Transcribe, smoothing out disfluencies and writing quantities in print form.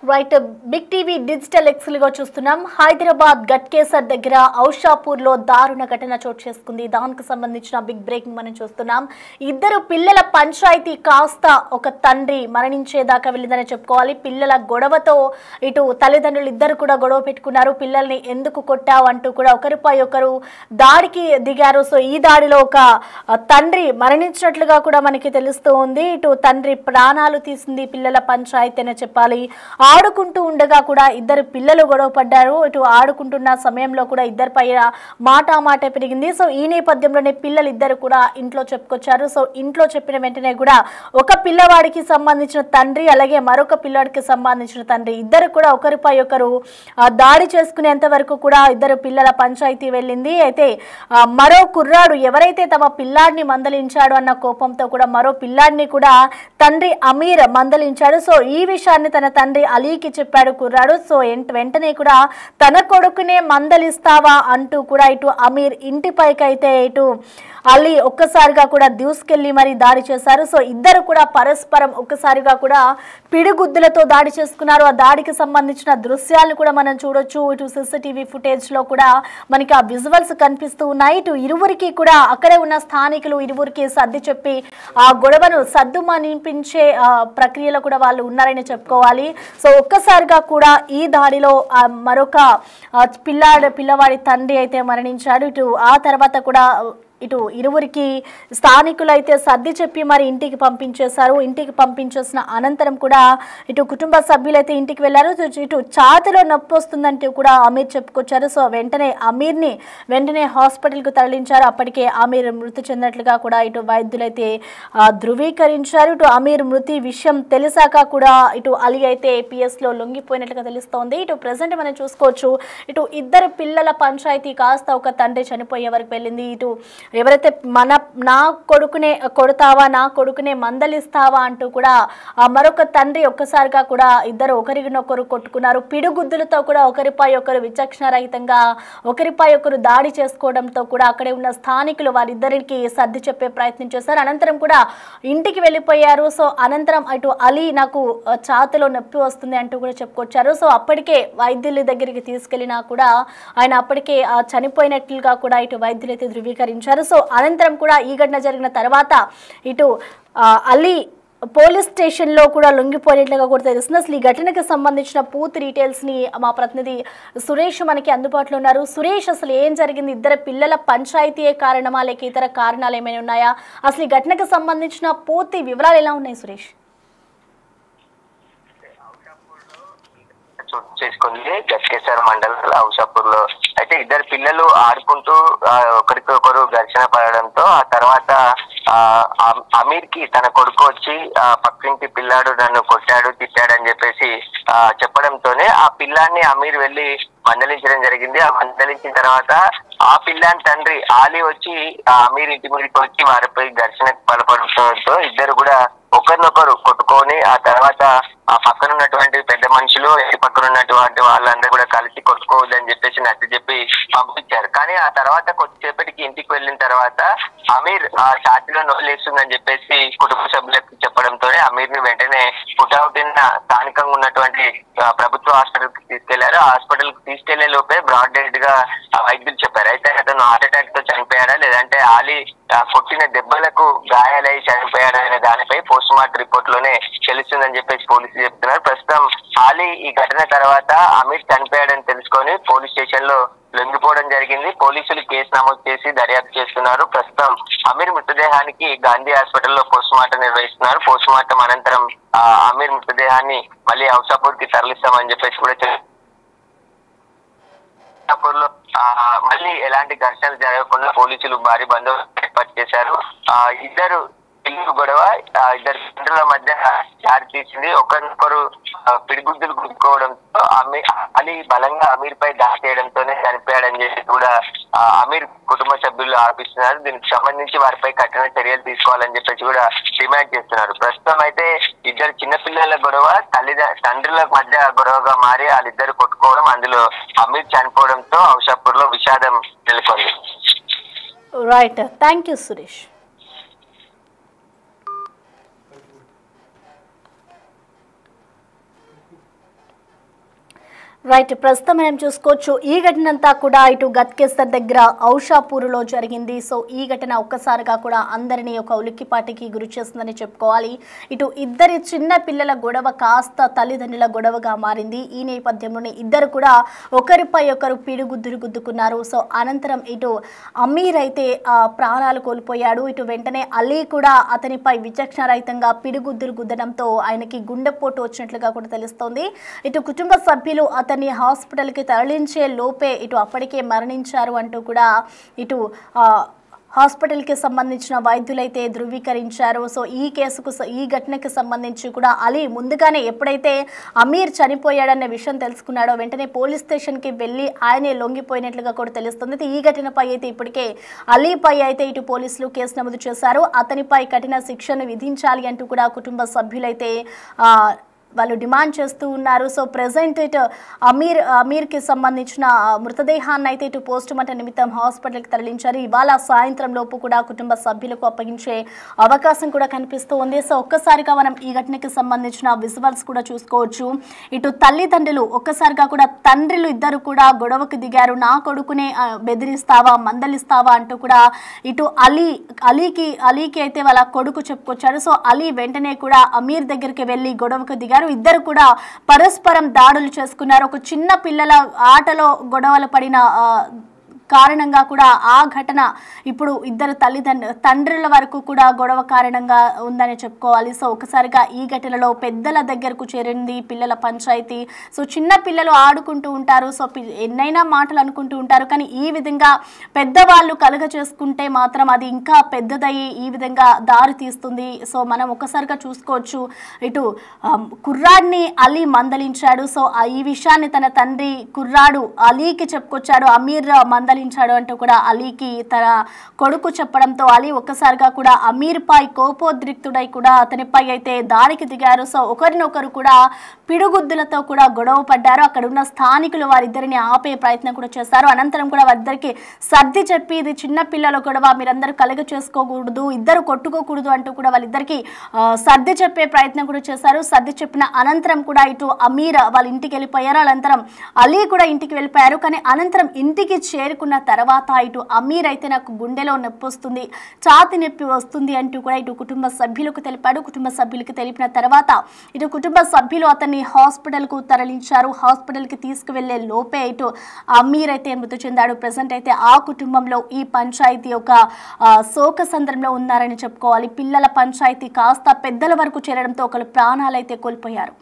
Right big TV digital ఎక్స్లుగా చూస్తున్నాం. హైదరాబాద్ గట్కేసర్ దగ్గర ఔషాపూర్ లో దారుణ ఘటన చోటు చేసుకుంది. దానికి సంబంధించిన బిగ్ బ్రేకింగ్ మనం చూస్తున్నాం. ఇద్దరు పిల్లల పంచాయతీ కాస్త ఒక తండ్రి మరణించేదాకా వెళ్ళిందని చెప్పుకోవాలి. పిల్లల గొడవతో ఇటు తల్లిదండ్రులు ఇద్దరు కూడా గొడవ పెట్టుకున్నారు. పిల్లల్ని ఎందుకు కొట్టావు అంటూ కూడా ఒకరిపై ఒకరు దాడికి దిగారు. సో ఈ దాడిలో ఒక తండ్రి మరణించినట్లుగా కూడా మనకి తెలుస్తూ ఉంది. ఇటు తండ్రి ప్రాణాలు తీసింది పిల్లల పంచాయతీ అనే చెప్పాలి. ఆడుకుంటూ ఉండగా కూడా ఇద్దరు పిల్లలు గొడవ పడ్డారు. ఇటు ఆడుకుంటున్న సమయంలో కూడా ఇద్దరిపై మాట పెరిగింది. సో ఈ నేపథ్యంలోనే పిల్లలు ఇద్దరు కూడా ఇంట్లో చెప్పుకొచ్చారు. సో ఇంట్లో చెప్పిన వెంటనే కూడా ఒక పిల్లవాడికి సంబంధించిన తండ్రి అలాగే మరొక పిల్లవాడికి సంబంధించిన తండ్రి ఇద్దరు కూడా ఒకరిపై ఒకరు దాడి చేసుకునేంత వరకు కూడా ఇద్దరు పిల్లల పంచాయతీ వెళ్ళింది. అయితే మరో కుర్రాడు ఎవరైతే తమ పిల్లాడిని మందలించాడు అన్న కోపంతో కూడా మరో పిల్లాడిని కూడా తండ్రి అమీర్ మందలించాడు. సో ఈ విషయాన్ని తన తండ్రి అలీకి చెప్పాడు కుర్రాడు. సో వెంటనే కూడా తన కొడుకునే మందలిస్తావా అంటూ కూడా ఇటు అమీర్ ఇంటిపైకి అయితే ఇటు అలీ ఒక్కసారిగా కూడా దూసుకెళ్లి మరి దాడి చేశారు. సో ఇద్దరు కూడా పరస్పరం ఒక్కసారిగా కూడా పిడిగుద్దులతో దాడి చేసుకున్నారు. ఆ దాడికి సంబంధించిన దృశ్యాలను కూడా మనం చూడొచ్చు. ఇటు సీసీటీవీ ఫుటేజ్ లో కూడా మనకి ఆ విజువల్స్ కనిపిస్తూ ఉన్నాయి. ఇటు ఇరువురికి కూడా అక్కడే ఉన్న స్థానికులు ఇరువురికి సర్ది చెప్పి ఆ గొడవను సద్దుమనిపించే ప్రక్రియలో కూడా వాళ్ళు ఉన్నారని చెప్పుకోవాలి. సో ఒక్కసారిగా కూడా ఈ దాడిలో మరొక పిల్లవాడి తండ్రి అయితే మరణించాడు. ఇటు ఆ తర్వాత కూడా ఇటు ఇరువురికి స్థానికులు అయితే సర్ది చెప్పి మరి ఇంటికి పంపించేశారు. ఇంటికి పంపించేసిన అనంతరం కూడా ఇటు కుటుంబ సభ్యులు అయితే ఇంటికి వెళ్ళారు. ఇటు ఛాతీలో నొప్పి వస్తుందంటూ కూడా అమీర్ చెప్పుకొచ్చారు. సో వెంటనే హాస్పిటల్కు తరలించారు. అప్పటికే అమీర్ మృతి చెందినట్లుగా కూడా ఇటు వైద్యులైతే ధృవీకరించారు. ఇటు అమీర్ మృతి విషయం తెలిసాక కూడా ఇటు అలీ అయితే ఏపీఎస్ లో లొంగిపోయినట్లుగా తెలుస్తోంది. ఇటు ప్రెసెంట్ మనం చూసుకోవచ్చు. ఇటు ఇద్దరు పిల్లల పంచాయతీ కాస్త ఒక తండ్రి చనిపోయే వరకు వెళ్ళింది. ఇటు ఎవరైతే నా కొడుకునే కొడతావా, నా కొడుకునే మందలిస్తావా అంటూ కూడా మరొక తండ్రి ఒక్కసారిగా కూడా ఇద్దరు ఒకరినొకరు కొట్టుకున్నారు. పిడుగుద్దులతో కూడా ఒకరిపై ఒకరు విచక్షణరహితంగా ఒకరిపై ఒకరు దాడి చేసుకోవడంతో కూడా అక్కడే ఉన్న స్థానికులు వారిద్దరికి సర్ది చెప్పే ప్రయత్నం చేశారు. అనంతరం కూడా ఇంటికి వెళ్ళిపోయారు. సో అనంతరం అటు అలీ నాకు ఛాతీలో నొప్పి వస్తుంది అంటూ కూడా చెప్పుకొచ్చారు. సో అప్పటికే వైద్యుల దగ్గరికి తీసుకెళ్లినా కూడా ఆయన అప్పటికే చనిపోయినట్లుగా కూడా ఇటు వైద్యులు అయితే ధృవీకరించారు. సో అనంతరం కూడా ఈ ఘటన జరిగిన తర్వాత ఇటు అలీ పోలీస్ స్టేషన్ లో కూడా లొంగిపోయినట్లుగా కూడా తెలుస్తుంది. అసలు ఈ ఘటనకు సంబంధించిన పూర్తి డీటెయిల్స్ ని మా ప్రతినిధి సురేష్ మనకి అందుబాటులో ఉన్నారు. సురేష్, అసలు ఏం జరిగింది? ఇద్దరు పిల్లల పంచాయతీయే కారణమా లేక ఇతర కారణాలు ఏమైనా ఉన్నాయా? అసలు ఈ ఘటనకు సంబంధించిన పూర్తి వివరాలు ఎలా ఉన్నాయి సురేష్? చేసుకుంది గట్కేసర్ మండలం ఔషాపూర్ లో. అయితే ఇద్దరు పిల్లలు ఆడుకుంటూ ఒకరికొకరు ఘర్షణ పడడంతో ఆ తర్వాత అమీర్ కి తన కొడుకు వచ్చి పక్కింటి పిల్లాడు నన్ను కొట్టాడు తిట్టాడు అని చెప్పేసి చెప్పడంతోనే ఆ పిల్లాన్ని అమీర్ వెళ్లి మందలించడం జరిగింది. ఆ మందలించిన తర్వాత ఆ పిల్లాని తండ్రి ఆలీ వచ్చి అమీర్ ఇంటి మీదకి వచ్చి వారిపై ఘర్షణకు పాల్పడటంతో ఇద్దరు కూడా ఒకరినొకరు కొట్టుకొని ఆ తర్వాత ఆ పక్కన ఉన్నటువంటి పెద్ద మనుషులు ఇంటి పక్కన ఉన్నటువంటి వాళ్ళందరూ కూడా కలిసి కొట్టుకోవద్దని చెప్పేసి నచ్చ చెప్పి పంపించారు. కానీ ఆ తర్వాత కొద్దిసేపటికి ఇంటికి వెళ్ళిన తర్వాత అమీర్ ఆ ఛాతీలో నొలేస్తుందని చెప్పేసి కుటుంబ సభ్యులకు చెప్పడంతోనే అమీర్ ని వెంటనే పుట్టిన స్థానికంగా ఉన్నటువంటి ప్రభుత్వ హాస్పిటల్ కి తీసుకెళ్లారు. హాస్పిటల్ కి తీసుకెళ్లే లోపే బ్రాడ్ డెడ్ గా వైద్యులు చెప్పారు. అయితే అతను హార్ట్ అటాక్ తో చనిపోయాడా లేదంటే ఆలీ కొట్టిన దెబ్బలకు గాయాలై చనిపోయాడా అనే దానిపై పోస్ట్ మార్టం రిపోర్ట్ లోనే తెలుస్తుందని చెప్పేసి పోలీసులు చెప్తున్నారు. ప్రస్తుతం ఆలీ ఈ ఘటన తర్వాత అమీర్ చనిపోయాడని తెలుసుకొని పోలీస్ స్టేషన్ లో లొంగిపోవడం జరిగింది. పోలీసులు కేసు నమోదు చేసి దర్యాప్తు చేస్తున్నారు. ప్రస్తుతం అమీర్ మృతదేహానికి గాంధీ హాస్పిటల్లో పోస్ట్ మార్టం నిర్వహిస్తున్నారు. పోస్ట్ మార్టం అనంతరం అమీర్ మృతదేహాన్ని మళ్ళీ ఔషాపూర్ కి తరలిస్తామని చెప్పేసి కూడా ఔషాపూర్ లో మళ్ళీ ఎలాంటి ఘర్షణలు జరగకుండా పోలీసులు భారీ బందోబస్తు ఏర్పాటు చేశారు. ఇద్దరు పిల్లలు గొడవ ఇద్దరు తండ్రుల మధ్య దారి తీసింది. ఒకరినొకరు పిడిగుద్దులు గుద్దుకోవడంతో అలీ బలంగా అమీర్ పై దాడి చేయడంతోనే చనిపోయాడని చెప్పి కూడా అమీర్ కుటుంబ సభ్యులు ఆరోపిస్తున్నారు. దీనికి సంబంధించి వారిపై కఠిన చర్యలు తీసుకోవాలని చెప్పేసి కూడా డిమాండ్ చేస్తున్నారు. ప్రస్తుతం అయితే ఇద్దరు చిన్నపిల్లల గొడవ తండ్రుల మధ్య గొడవగా మారి వాళ్ళిద్దరు కొట్టుకోవడం, అందులో అమీర్ చనిపోవడంతో ఔషాపూర్ లో విషాదం నెలకొంది. Right, thank you Suresh. Right, ప్రస్తుతం మనం చూసుకోవచ్చు ఈ ఘటనంతా కూడా ఇటు గట్కేసర్ దగ్గర ఔషాపూర్లో జరిగింది. సో ఈ ఘటన ఒక్కసారిగా కూడా అందరినీ ఒక ఉలిక్కిపాటికి గురి చేస్తుందని చెప్పుకోవాలి. ఇటు ఇద్దరి చిన్న పిల్లల గొడవ కాస్త తల్లిదండ్రుల గొడవగా మారింది. ఈ నేపథ్యంలోనే ఇద్దరు కూడా ఒకరిపై ఒకరు పిడుగుద్దులు గుద్దుకున్నారు. సో అనంతరం ఇటు అమీర్ అయితే ప్రాణాలు కోల్పోయాడు. ఇటు వెంటనే అలీ కూడా అతనిపై విచక్షణరహితంగా పిడుగుద్దులు గుద్దడంతో ఆయనకి గుండెపోటు వచ్చినట్లుగా కూడా తెలుస్తోంది. ఇటు కుటుంబ సభ్యులు అతన్ని హాస్పిటల్కి తరలించే లోపే ఇటు అప్పటికే మరణించారు అంటూ కూడా ఇటు హాస్పిటల్కి సంబంధించిన వైద్యులైతే ధృవీకరించారు. సో ఈ ఘటనకి సంబంధించి కూడా అలీ ముందుగానే ఎప్పుడైతే అమీర్ చనిపోయాడన్న విషయం తెలుసుకున్నాడో వెంటనే పోలీస్ స్టేషన్కి వెళ్ళి ఆయనే లొంగిపోయినట్లుగా కూడా తెలుస్తుంది. ఈ ఘటనపై అయితే ఇప్పటికే అలీపై అయితే ఇటు పోలీసులు కేసు నమోదు చేశారు. అతనిపై కఠిన శిక్షను విధించాలి అంటూ కూడా కుటుంబ సభ్యులైతే వాళ్ళు డిమాండ్ చేస్తూ ఉన్నారు. సో ప్రెసెంట్ ఇటు అమీర్కి సంబంధించిన మృతదేహాన్ని అయితే ఇటు పోస్ట్ మార్టం నిమిత్తం హాస్పిటల్కి తరలించారు. ఇవాళ సాయంత్రం లోపు కూడా కుటుంబ సభ్యులకు అప్పగించే అవకాశం కూడా కనిపిస్తూ ఉంది. సో ఒక్కసారిగా మనం ఈ ఘటనకి సంబంధించిన విజువల్స్ కూడా చూసుకోవచ్చు. ఇటు తల్లిదండ్రులు ఒక్కసారిగా కూడా తండ్రులు ఇద్దరు కూడా గొడవకు దిగారు. నా కొడుకునే బెదిరిస్తావా, మందలిస్తావా అంటూ కూడా ఇటు అలీకి అయితే వాళ్ళ కొడుకు చెప్పుకొచ్చాడు. సో అలీ వెంటనే కూడా అమీర్ దగ్గరికి వెళ్ళి గొడవకు దిగారు. ఇద్దరు కూడా పరస్పరం దాడులు చేసుకున్నారు. ఒక చిన్న పిల్లల ఆటలో గొడవలు పడిన కారణంగా కూడా ఆ ఘటన ఇప్పుడు ఇద్దరు తండ్రుల వరకు కూడా గొడవ కారణంగా ఉందని చెప్పుకోవాలి. సో ఒకసారిగా ఈ ఘటనలో పెద్దల దగ్గరకు చేరింది పిల్లల పంచాయతీ. సో చిన్న పిల్లలు ఆడుకుంటూ ఉంటారు. సో ఎన్నైనా మాటలు అనుకుంటూ ఉంటారు. కానీ ఈ విధంగా పెద్దవాళ్ళు కలుగ చేసుకుంటే మాత్రం అది ఇంకా పెద్దదయ్యి ఈ విధంగా దారి తీస్తుంది. సో మనం ఒకసారిగా చూసుకోవచ్చు. ఇటు కుర్రాడిని అలీ మందలించాడు. సో ఈ విషయాన్ని తన తండ్రి కుర్రాడు అలీకి చెప్పుకొచ్చాడు. అమీర్ మందలించాడు అంటూ కూడా అలీకి తన కొడుకు చెప్పడంతో అలీ ఒక్కసారిగా కూడా అమీర్ పై కోపోద్రిక్తుడై కూడా అతనిపై అయితే దాడికి దిగారు. సో ఒకరినొకరు కూడా పిడుగుద్దులతో కూడా గొడవ పడ్డారు. అక్కడ ఉన్న స్థానికులు వారిద్దరిని ఆపే ప్రయత్నం కూడా చేశారు. అనంతరం కూడా వారిద్దరికి సర్ది చెప్పి ఇది చిన్న పిల్లల గొడవ, మీరందరూ కలుగ చేసుకోకూడదు, ఇద్దరు కొట్టుకోకూడదు అంటూ కూడా వాళ్ళిద్దరికి సర్ది చెప్పే ప్రయత్నం కూడా చేశారు. సర్ది చెప్పిన అనంతరం కూడా ఇటు అమీర్ వాళ్ళ ఇంటికి వెళ్ళిపోయారు. అనంతరం అలీ కూడా ఇంటికి వెళ్ళిపోయారు. కానీ అనంతరం ఇంటికి చేరుకున్న తర్వాత ఇటు అమీర్ అయితే నాకు గుండెలో నొప్పి వస్తుంది, ఛాతి నొప్పి వస్తుంది అంటూ కూడా ఇటు కుటుంబ సభ్యులకు తెలిపాడు. కుటుంబ సభ్యులకి తెలిపిన తర్వాత ఇటు కుటుంబ సభ్యులు అతన్ని హాస్పిటల్కు తరలించారు. హాస్పిటల్కి తీసుకువెళ్లే లోపే ఇటు అమీర్ అయితే మృతి చెందాడు. ప్రెసెంట్ అయితే ఆ కుటుంబంలో ఈ పంచాయతీ ఒక శోక సందర్భంలో ఉన్నారని చెప్పుకోవాలి. పిల్లల పంచాయతీ కాస్త పెద్దల వరకు చేరడంతో ఒకరు ప్రాణాలైతే కోల్పోయారు.